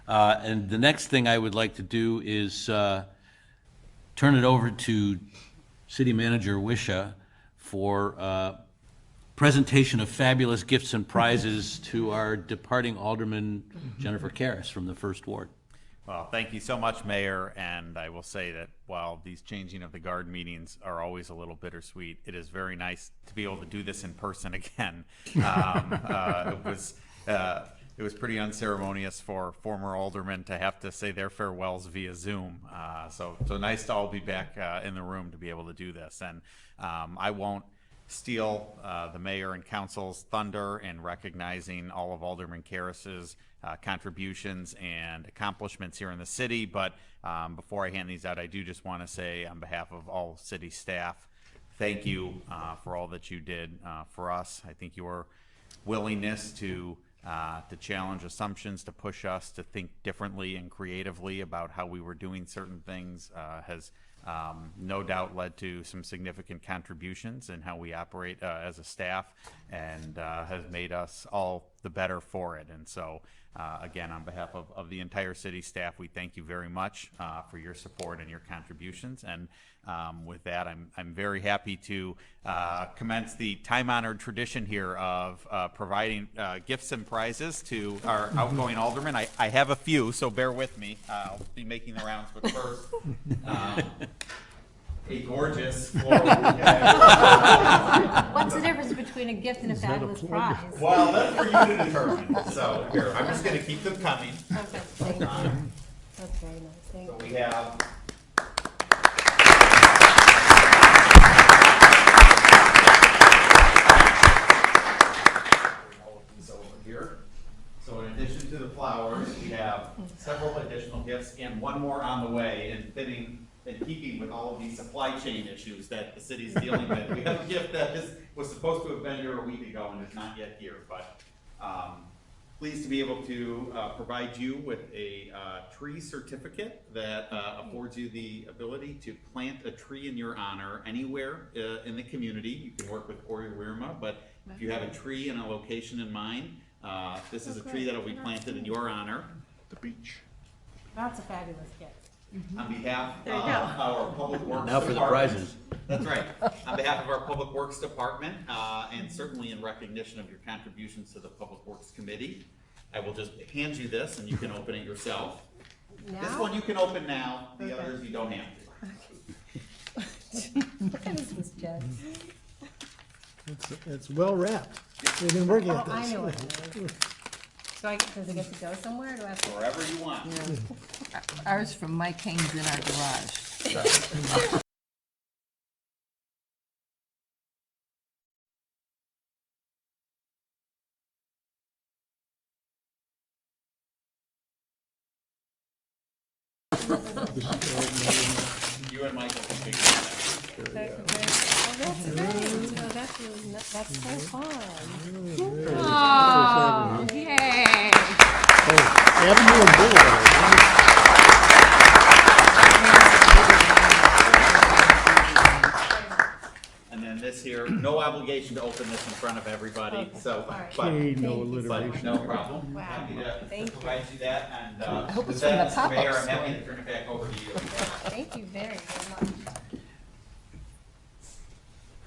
And the next thing I would like to do is turn it over to City Manager Wisha for presentation of fabulous gifts and prizes to our departing Alderman Jennifer Karras from the First Ward. Well, thank you so much, Mayor, and I will say that while these changing of the guard meetings are always a little bittersweet, it is very nice to be able to do this in person again. It was pretty unceremonious for former aldermen to have to say their farewells via Zoom. So nice to all be back in the room to be able to do this. And I won't steal the mayor and council's thunder in recognizing all of Alderman Karras's contributions and accomplishments here in the city. But before I hand these out, I do just want to say on behalf of all city staff, thank you for all that you did for us. I think your willingness to challenge assumptions, to push us to think differently and creatively about how we were doing certain things has no doubt led to some significant contributions in how we operate as a staff, and has made us all the better for it. And so again, on behalf of the entire city staff, we thank you very much for your support and your contributions. And with that, I'm very happy to commence the time-honored tradition here of providing gifts and prizes to our outgoing aldermen. I have a few, so bear with me. I'll be making the rounds, but first, a gorgeous floral bouquet. What's the difference between a gift and a fabulous prize? Well, that's for you to determine. So here, I'm just going to keep them coming. Okay, thank you. That's very nice. Thank So you. we have all of these over here. So in addition to the flowers, we have several additional gifts and one more on the way, and fitting in keeping with all of these supply chain issues that the city's dealing with. We have a gift that was supposed to have been here a week ago and is not yet here, but pleased to be able to provide you with a tree certificate that affords you the ability to plant a tree in your honor anywhere in the community. You can work with Ori Wirma, but if you have a tree and a location in mind, this is a tree that will be planted in your honor. The beach. That's a fabulous gift. On behalf of our Public Works Now for the Department. prizes. That's right. On behalf of our Public Works Department, and certainly in recognition of your contributions to the Public Works Committee, I will just hand you this and you can open it yourself. Now? This one you can open now, the Okay. others you don't have to. What is this, Jen? It's well wrapped. They've been working Oh, at I this. know what it is. So does it get to go somewhere? Do I have to? Wherever you want. Ours from Mike Haynes in our garage. You and Michael can figure it out. Oh, that's great. No, that's really, that's so fun. Oh, yay! Avenue and Boulevard. And then this here, no obligation to open this in front of everybody, Okay. so, All right. but, Hey, no Thank you. but alliteration. no problem. Wow. Happy to Thank you. provide you that, and hope with it's from that, the Mr. Mayor, pop-up I'm happy store. to turn it back over to you. Thank you very, very much.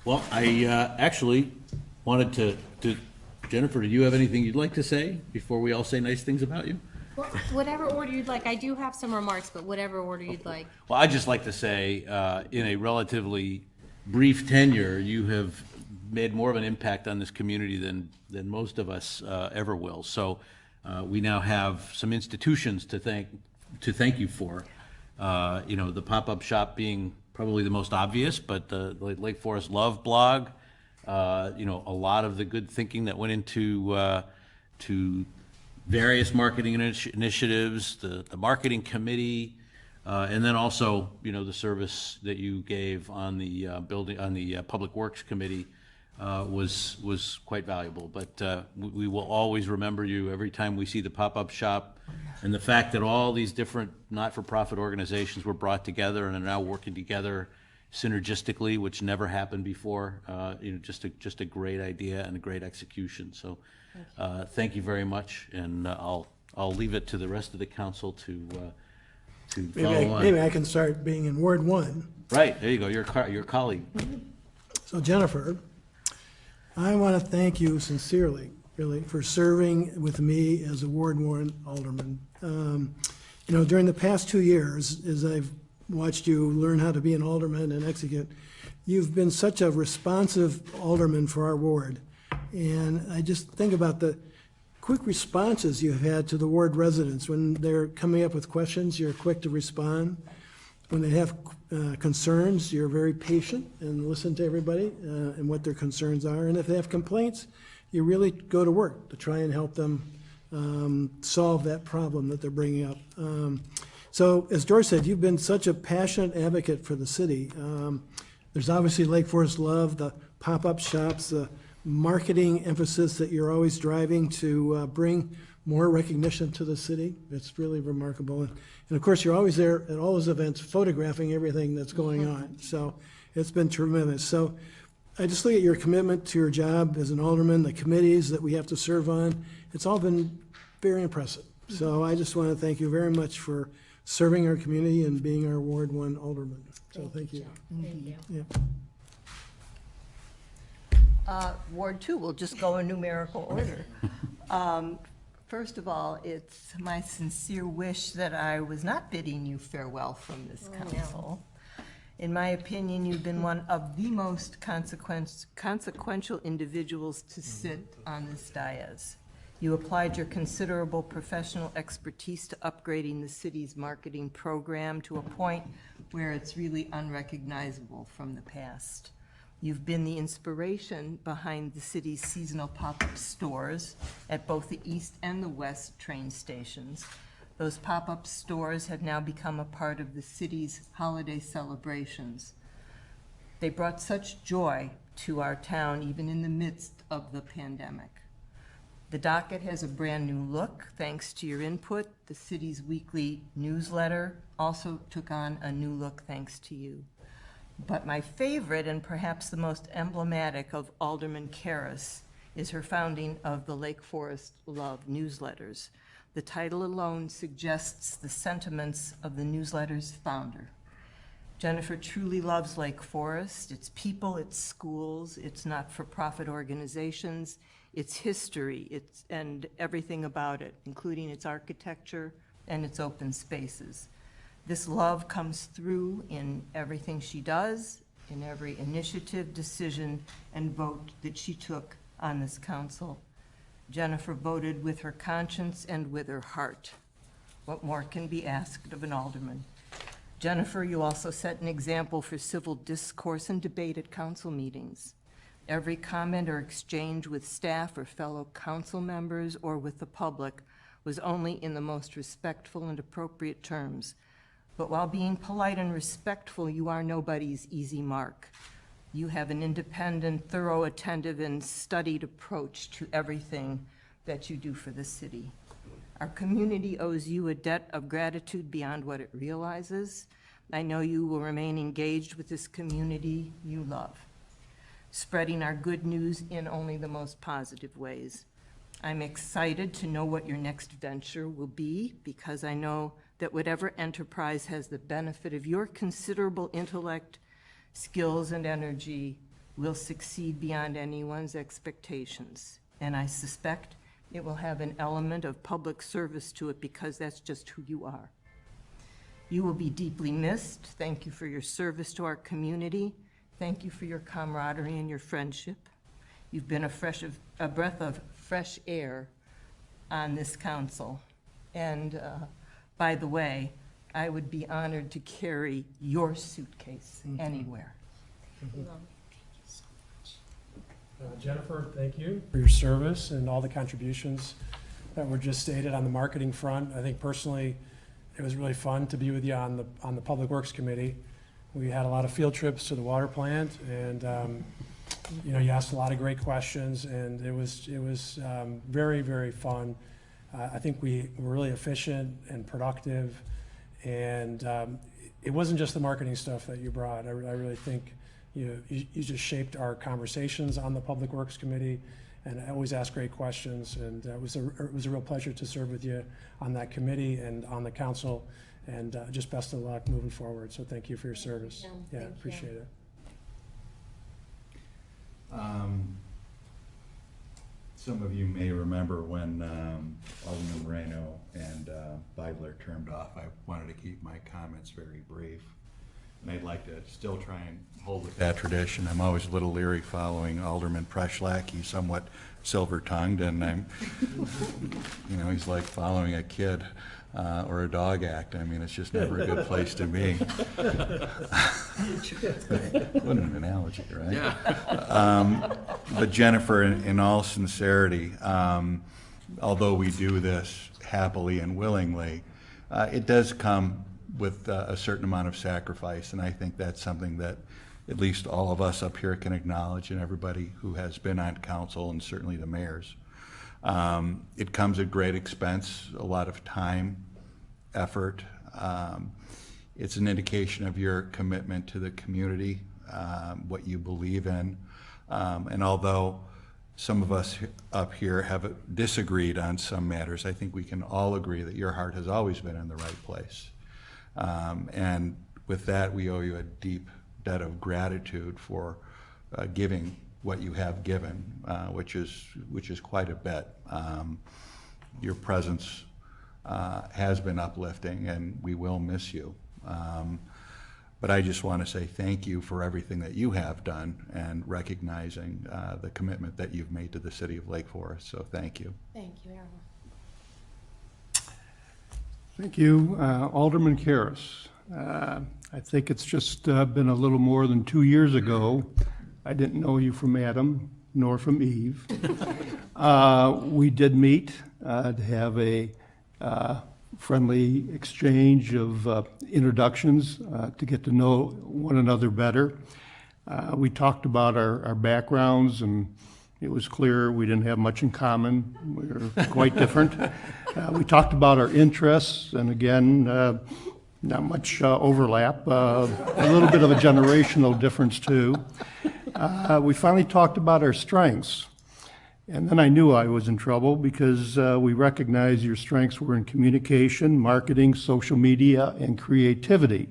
Well, I actually wanted to, Jennifer, do you have anything you'd like to say before we all say nice things about you? Well, whatever order you'd like. I do have some remarks, but whatever order you'd like. Well, I'd just like to say, in a relatively brief tenure, you have made more of an impact on this community than most of us ever will. So we now have some institutions to thank you for. You know, the pop-up shop being probably the most obvious, but the Lake Forest Love blog, you know, a lot of the good thinking that went into to various marketing initiatives, the marketing committee, and then also, you know, the service that you gave on the Public Works Committee was quite valuable. But we will always remember you every time we see the pop-up shop, and the fact that all these different not-for-profit organizations were brought together and are now working together synergistically, which never happened before. You know, just a great idea and a great execution. So thank you very much, and I'll I'll leave it to the rest of the council to Maybe follow on. maybe I can start being in Ward 1. Right, there you go, your colleague. So Jennifer, I want to thank you sincerely, really, for serving with me as a Ward 1 alderman. You know, during the past 2 years, as I've watched you learn how to be an alderman and execute, you've been such a responsive alderman for our ward. And I just think about the quick responses you've had to the ward residents. When they're coming up with questions, you're quick to respond. When they have concerns, you're very patient and listen to everybody and what their concerns are. And if they have complaints, you really go to work to try and help them solve that problem that they're bringing up. So as George said, you've been such a passionate advocate for the city. There's obviously Lake Forest Love, the pop-up shops, the marketing emphasis that you're always driving to bring more recognition to the city. It's really remarkable. And of course, you're always there at all those events photographing everything that's going on. So it's been tremendous. So I just look at your commitment to your job as an alderman, the committees that we have to serve on. It's all been very impressive. So I just want to thank you very much for serving our community and being our Ward 1 alderman. So thank you. Thank you. Yeah. Ward 2, we'll just go in numerical order. First of all, it's my sincere wish that I was not bidding you farewell from this council. In my opinion, you've been one of the most consequential individuals to sit on this dais. You applied your considerable professional expertise to upgrading the city's marketing program to a point where it's really unrecognizable from the past. You've been the inspiration behind the city's seasonal pop-up stores at both the east and the west train stations. Those pop-up stores have now become a part of the city's holiday celebrations. They brought such joy to our town, even in the midst of the pandemic. The docket has a brand new look, thanks to your input. The city's weekly newsletter also took on a new look, thanks to you. But my favorite, and perhaps the most emblematic of Alderman Karras, is her founding of the Lake Forest Love newsletters. The title alone suggests the sentiments of the newsletter's founder. Jennifer truly loves Lake Forest, its people, its schools, its not-for-profit organizations, its history, and everything about it, including its architecture and its open spaces. This love comes through in everything she does, in every initiative, decision, and vote that she took on this council. Jennifer voted with her conscience and with her heart. What more can be asked of an alderman? Jennifer, you also set an example for civil discourse and debate at council meetings. Every comment or exchange with staff or fellow council members or with the public was only in the most respectful and appropriate terms. But while being polite and respectful, you are nobody's easy mark. You have an independent, thorough, attentive, and studied approach to everything that you do for the city. Our community owes you a debt of gratitude beyond what it realizes. I know you will remain engaged with this community you love, spreading our good news in only the most positive ways. I'm excited to know what your next venture will be, because I know that whatever enterprise has the benefit of your considerable intellect, skills, and energy will succeed beyond anyone's expectations. And I suspect it will have an element of public service to it, because that's just who you are. You will be deeply missed. Thank you for your service to our community. Thank you for your camaraderie and your friendship. You've been a breath of fresh air on this council. And by the way, I would be honored to carry your suitcase anywhere. Jennifer, thank you for your service and all the contributions that were just stated on the marketing front. I think personally, it was really fun to be with you on the Public Works Committee. We had a lot of field trips to the water plant, and you know, you asked a lot of great questions, and it was very, very fun. I think we were really efficient and productive, and it wasn't just the marketing stuff that you brought. I really think you just shaped our conversations on the Public Works Committee, and always ask great questions. And it was a real pleasure to serve with you on that committee and on the council. And just best of luck moving forward. So thank you for your service. Yeah, Thank you. appreciate it. Some of you may remember when Alderman Moreno and Beidler termed off, I wanted to keep my comments very brief. And I'd like to still try and hold with that tradition. I'm always a little leery following Alderman Preschlack. He's somewhat silver-tongued, and he's like following a kid or a dog act. I mean, it's just never a good place to be. What an analogy, right? Yeah. But Jennifer, in all sincerity, although we do this happily and willingly, it does come with a certain amount of sacrifice, and I think that's something that at least all of us up here can acknowledge, and everybody who has been on council, and certainly the mayors. It comes at great expense, a lot of time, effort. It's an indication of your commitment to the community, what you believe in. And although some of us up here have disagreed on some matters, I think we can all agree that your heart has always been in the right place. And with that, we owe you a deep debt of gratitude for giving what you have given, which is quite a bit. Your presence has been uplifting, and we will miss you. But I just want to say thank you for everything that you have done and recognizing the commitment that you've made to the city of Lake Forest. So thank you. Thank you, Errol. Thank you. Alderman Karras. I think it's just been a little more than 2 years ago. I didn't know you from Adam nor from Eve. We did meet to have a friendly exchange of introductions to get to know one another better. We talked about our backgrounds, and it was clear we didn't have much in common. We were quite different. We talked about our interests, and again, not much overlap, a little bit of a generational difference too. We finally talked about our strengths. And then I knew I was in trouble because we recognized your strengths were in communication, marketing, social media, and creativity.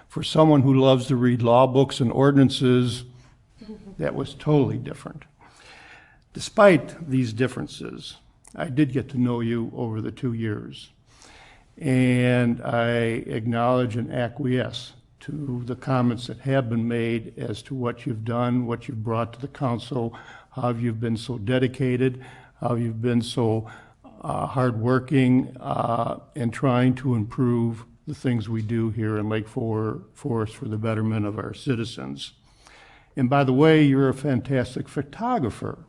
For someone who loves to read law books and ordinances, that was totally different. Despite these differences, I did get to know you over the 2 years. And I acknowledge and acquiesce to the comments that have been made as to what you've done, what you've brought to the council, how you've been so dedicated, how you've been so hardworking and trying to improve the things we do here in Lake Forest for the betterment of our citizens. And by the way, you're a fantastic photographer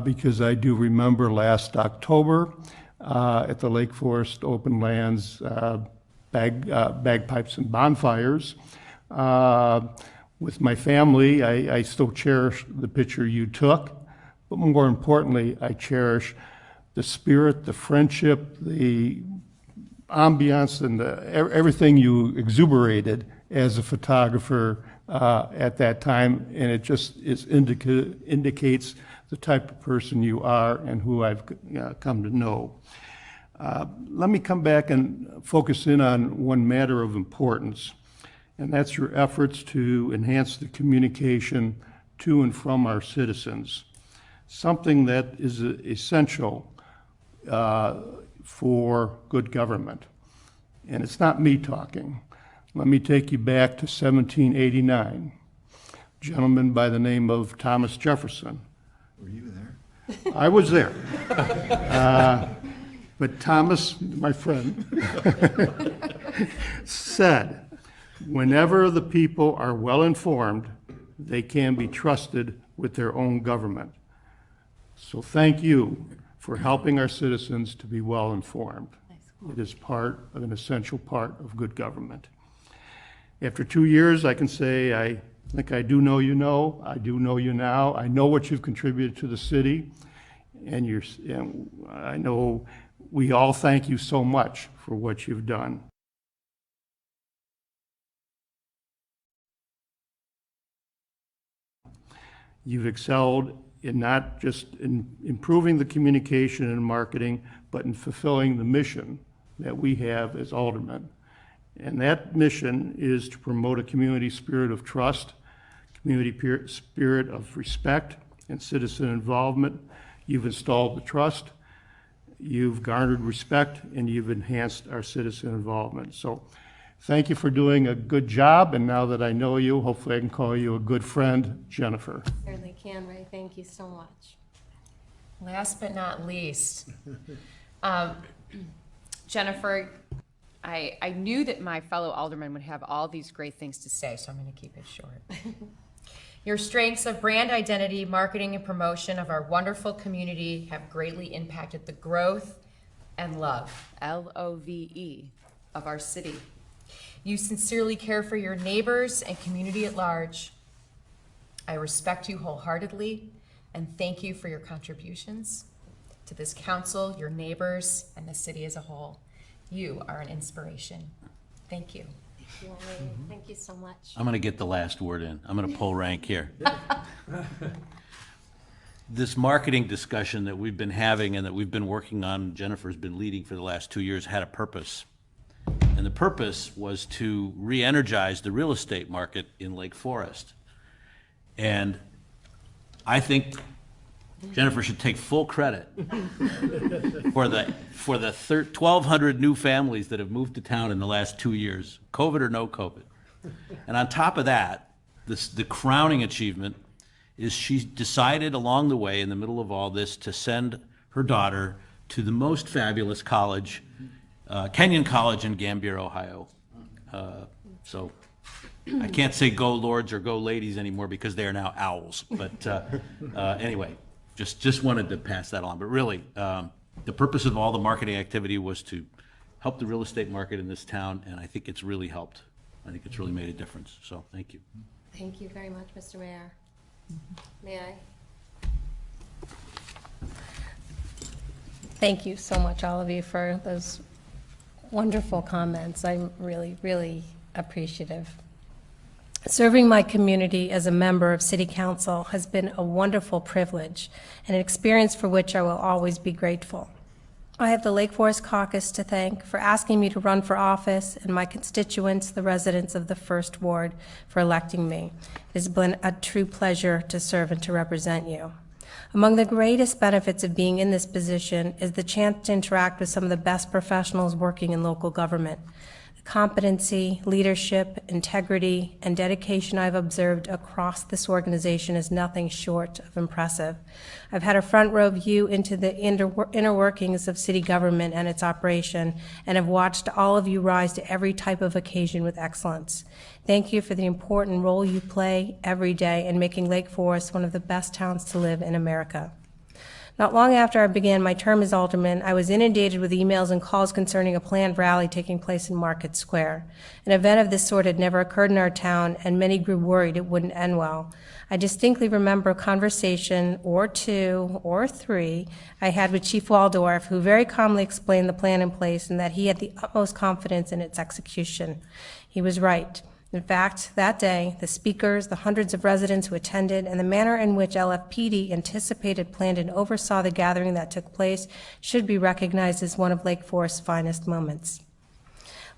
because I do remember last October at the Lake Forest Open Lands Bagpipes and Bonfires. With my family, I still cherish the picture you took, but more importantly, I cherish the spirit, the friendship, the ambiance, and everything you exuberated as a photographer at that time, and it just indicates the type of person you are and who I've come to know. Let me come back and focus in on one matter of importance, and that's your efforts to enhance the communication to and from our citizens, something that is essential for good government. And it's not me talking. Let me take you back to 1789. A gentleman by the name of Thomas Jefferson. Were you there? I was there. But Thomas, my friend, said, whenever the people are well informed, they can be trusted with their own government. So thank you for helping our citizens to be well informed. It is part of an essential part of good government. After 2 years, I can say I think I do know you know. I do know you now. I know what you've contributed to the city, and I know we all thank you so much for what you've done. You've excelled in not just in improving the communication and marketing, but in fulfilling the mission that we have as aldermen. And that mission is to promote a community spirit of trust, spirit of respect, and citizen involvement. You've installed the trust, you've garnered respect, and you've enhanced our citizen involvement. So thank you for doing a good job, and now that I know you, hopefully I can call you a good friend, Jennifer. Certainly can, Ray. Thank you so much. Last but not least, Jennifer, I knew that my fellow aldermen would have all these great things to say, so I'm going to keep it short. Your strengths of brand identity, marketing, and promotion of our wonderful community have greatly impacted the growth and love, L-O-V-E, of our city. You sincerely care for your neighbors and community at large. I respect you wholeheartedly and thank you for your contributions to this council, your neighbors, and the city as a whole. You are an inspiration. Thank you. Thank you so much. I'm going to get the last word in. I'm going to pull rank here. This marketing discussion that we've been having and that we've been working on, Jennifer's been leading for the last 2 years, had a purpose. And the purpose was to re-energize the real estate market in Lake Forest. And I think Jennifer should take full credit for the 1,200 new families that have moved to town in the last 2 years, COVID or no COVID. And on top of that, the crowning achievement is she decided along the way, in the middle of all this, to send her daughter to the most fabulous college, Kenyon College in Gambier, Ohio. So I can't say go lords or go ladies anymore because they are now owls. But anyway, just wanted to pass that on. But really, the purpose of all the marketing activity was to help the real estate market in this town, and I think it's really helped. I think it's really made a difference. So thank you. Thank you very much, Mr. Mayor. May I? Thank you so much, all of you, for those wonderful comments. I'm really, really appreciative. Serving my community as a member of City Council has been a wonderful privilege and an experience for which I will always be grateful. I have the Lake Forest Caucus to thank for asking me to run for office and my constituents, the residents of the First Ward, for electing me. It has been a true pleasure to serve and to represent you. Among the greatest benefits of being in this position is the chance to interact with some of the best professionals working in local government. Competency, leadership, integrity, and dedication I've observed across this organization is nothing short of impressive. I've had a front row view into the inner workings of city government and its operation, and have watched all of you rise to every type of occasion with excellence. Thank you for the important role you play every day in making Lake Forest one of the best towns to live in America. Not long after I began my term as alderman, I was inundated with emails and calls concerning a planned rally taking place in Market Square. An event of this sort had never occurred in our town, and many grew worried it wouldn't end well. I distinctly remember a conversation, or two, or three, I had with Chief Waldorf, who very calmly explained the plan in place and that he had the utmost confidence in its execution. He was right. In fact, that day, the speakers, the hundreds of residents who attended, and the manner in which LFPD anticipated, planned, and oversaw the gathering that took place should be recognized as one of Lake Forest's finest moments.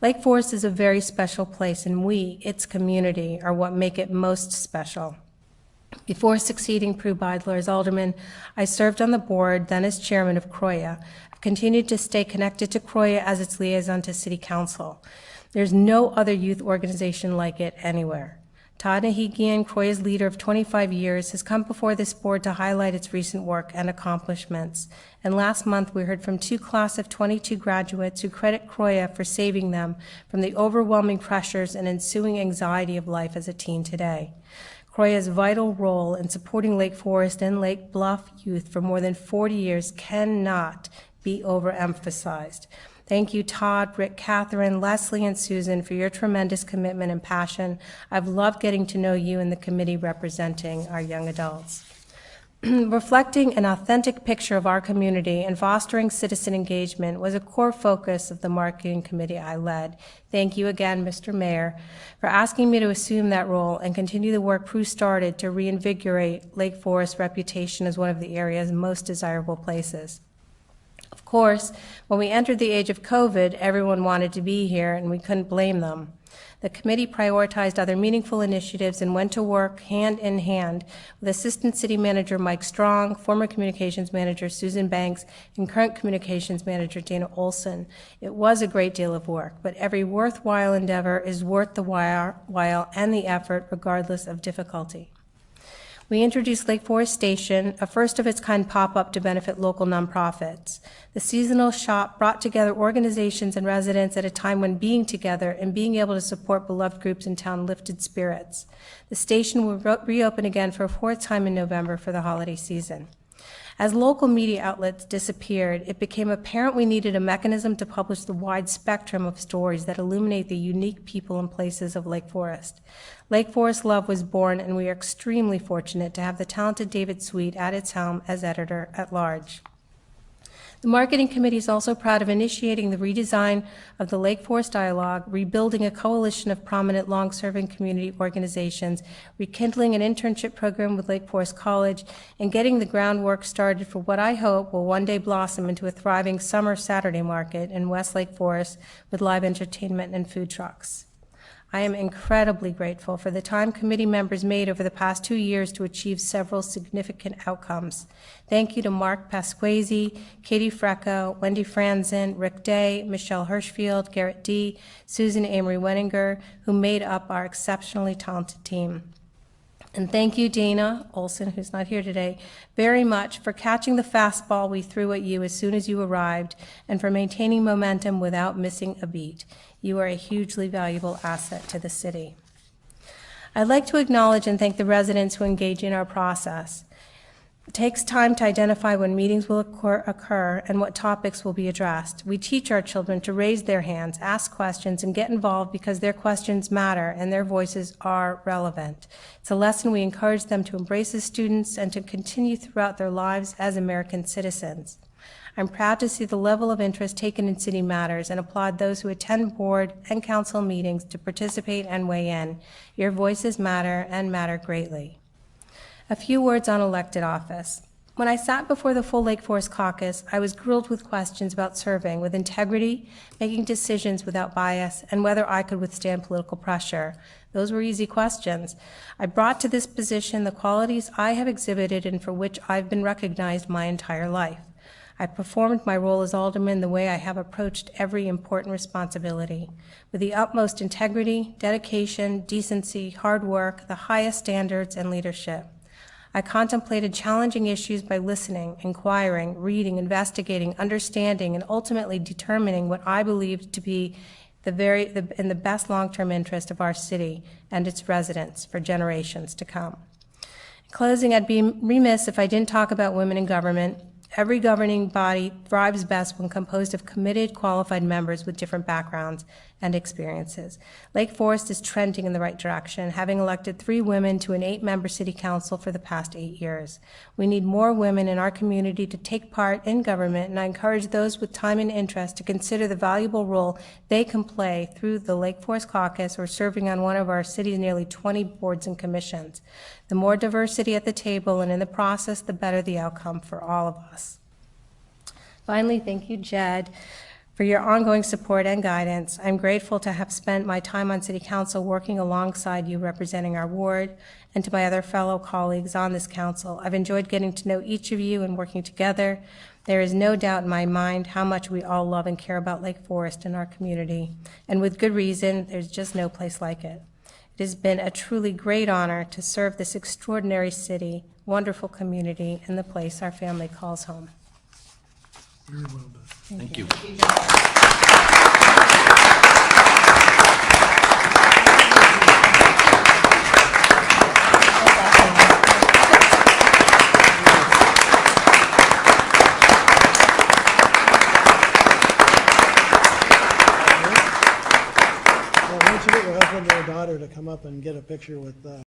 Lake Forest is a very special place, and we, its community, are what make it most special. Before succeeding Prue Beidler as alderman, I served on the board, then as chairman of Croya. I've continued to stay connected to Croya as its liaison to City Council. There's no other youth organization like it anywhere. Todd Nahigian, Croya's leader of 25 years, has come before this board to highlight its recent work and accomplishments. And last month, we heard from two class of 22 graduates who credit Croya for saving them from the overwhelming pressures and ensuing anxiety of life as a teen today. Croya's vital role in supporting Lake Forest and Lake Bluff youth for more than 40 years cannot be overemphasized. Thank you, Todd, Rick, Catherine, Leslie, and Susan for your tremendous commitment and passion. I've loved getting to know you and the committee representing our young adults. Reflecting an authentic picture of our community and fostering citizen engagement was a core focus of the marketing committee I led. Thank you again, Mr. Mayor, for asking me to assume that role and continue the work Prue started to reinvigorate Lake Forest's reputation as one of the area's most desirable places. Of course, when we entered the age of COVID, everyone wanted to be here, and we couldn't blame them. The committee prioritized other meaningful initiatives and went to work hand in hand with Assistant City Manager Mike Strong, former Communications Manager Susan Banks, and current Communications Manager Dana Olson. It was a great deal of work, but every worthwhile endeavor is worth the while and the effort, regardless of difficulty. We introduced Lake Forest Station, a first-of-its-kind pop-up to benefit local nonprofits. The seasonal shop brought together organizations and residents at a time when being together and being able to support beloved groups in town lifted spirits. The station will reopen again for a fourth time in November for the holiday season. As local media outlets disappeared, it became apparent we needed a mechanism to publish the wide spectrum of stories that illuminate the unique people and places of Lake Forest. Lake Forest Love was born, and we are extremely fortunate to have the talented David Sweet at its helm as editor-at-large. The Marketing Committee is also proud of initiating the redesign of the Lake Forest Dialogue, rebuilding a coalition of prominent long-serving community organizations, rekindling an internship program with Lake Forest College, and getting the groundwork started for what I hope will one day blossom into a thriving summer Saturday market in West Lake Forest with live entertainment and food trucks. I am incredibly grateful for the time committee members made over the past 2 years to achieve several significant outcomes. Thank you to Mark Pasquazi, Katie Frecco, Wendy Franzen, Rick Day, Michelle Hirschfield, Garrett D., Susan Amory Wenninger, who made up our exceptionally talented team. And thank you, Dana Olson, who's not here today, very much for catching the fastball we threw at you as soon as you arrived and for maintaining momentum without missing a beat. You are a hugely valuable asset to the city. I'd like to acknowledge and thank the residents who engage in our process. It takes time to identify when meetings will occur and what topics will be addressed. We teach our children to raise their hands, ask questions, and get involved because their questions matter and their voices are relevant. It's a lesson we encourage them to embrace as students and to continue throughout their lives as American citizens. I'm proud to see the level of interest taken in city matters and applaud those who attend board and council meetings to participate and weigh in. Your voices matter and matter greatly. A few words on elected office. When I sat before the full Lake Forest caucus, I was grilled with questions about serving with integrity, making decisions without bias, and whether I could withstand political pressure. Those were easy questions. I brought to this position the qualities I have exhibited and for which I've been recognized my entire life. I performed my role as alderman the way I have approached every important responsibility, with the utmost integrity, dedication, decency, hard work, the highest standards, and leadership. I contemplated challenging issues by listening, inquiring, reading, investigating, understanding, and ultimately determining what I believed to be in the best long-term interest of our city and its residents for generations to come. In closing, I'd be remiss if I didn't talk about women in government. Every governing body thrives best when composed of committed, qualified members with different backgrounds and experiences. Lake Forest is trending in the right direction, having elected 3 women to an 8-member city council for the past 8 years. We need more women in our community to take part in government, and I encourage those with time and interest to consider the valuable role they can play through the Lake Forest Caucus or serving on one of our city's nearly 20 boards and commissions. The more diversity at the table and in the process, the better the outcome for all of us. Finally, thank you, Jed, for your ongoing support and guidance. I'm grateful to have spent my time on City Council working alongside you representing our ward, and to my other fellow colleagues on this council. I've enjoyed getting to know each of you and working together. There is no doubt in my mind how much we all love and care about Lake Forest and our community, and with good reason. There's just no place like it. It has been a truly great honor to serve this extraordinary city, wonderful community, and the place our family calls home. Very well done. Thank you. Well, why don't you get your husband or daughter to come up and get a picture with